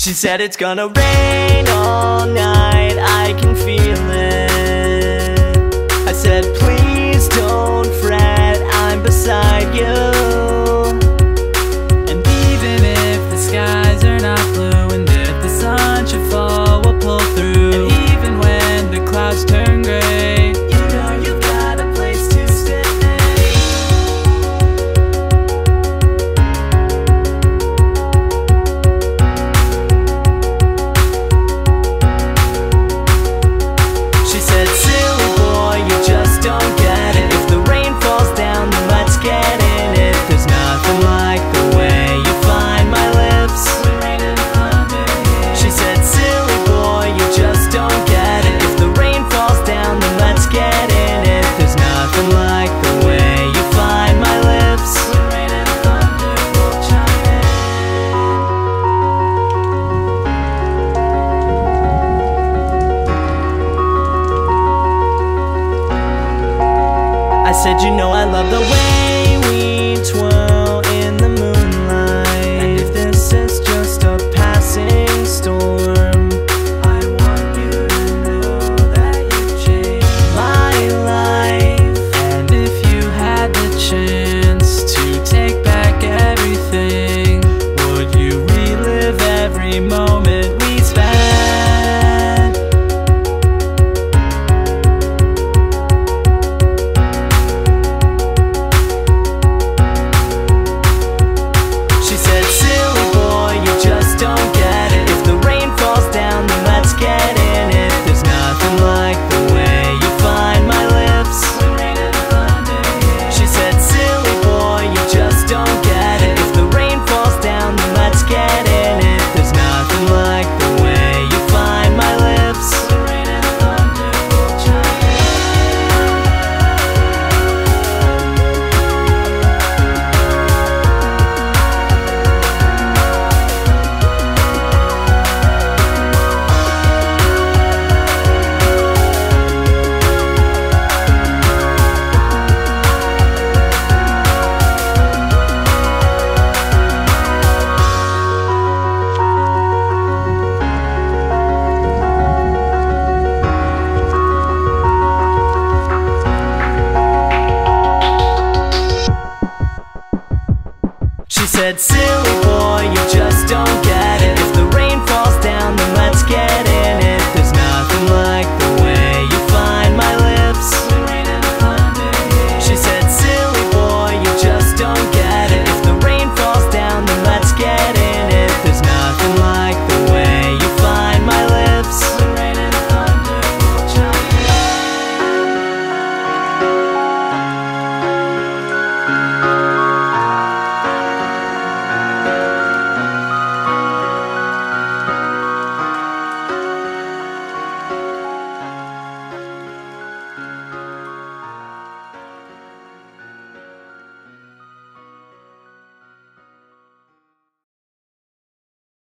She said it's gonna rain all night, I can feel it. I said please don't fret, I'm beside you. And even if the skies are not blue, and if the sun should fall, we'll pull through. And even when the clouds turn gray, you know you've got a place to stay. She said, silly boy, you just don't get it. If the rain falls down, then let's get in it. There's nothing like the way you find my lips. She said, silly boy, you just don't get it. If the rain falls down, then let's get in it. There's nothing like the way you find my lips. I said, you know I love the way we twirl in the moonlight. And if this is just a passing storm, I want you to know that you changed my life. and if you had the chance to take back everything, would you relive every moment we spent? She said, silly boy, you just don't get it. If the rain falls down, then let's get in it. There's nothing like the way you find my lips. She said, silly boy, you just don't get it. If the rain falls down, then let's get in it. There's nothing like the way you find my lips. She said, silly boy, you just don't get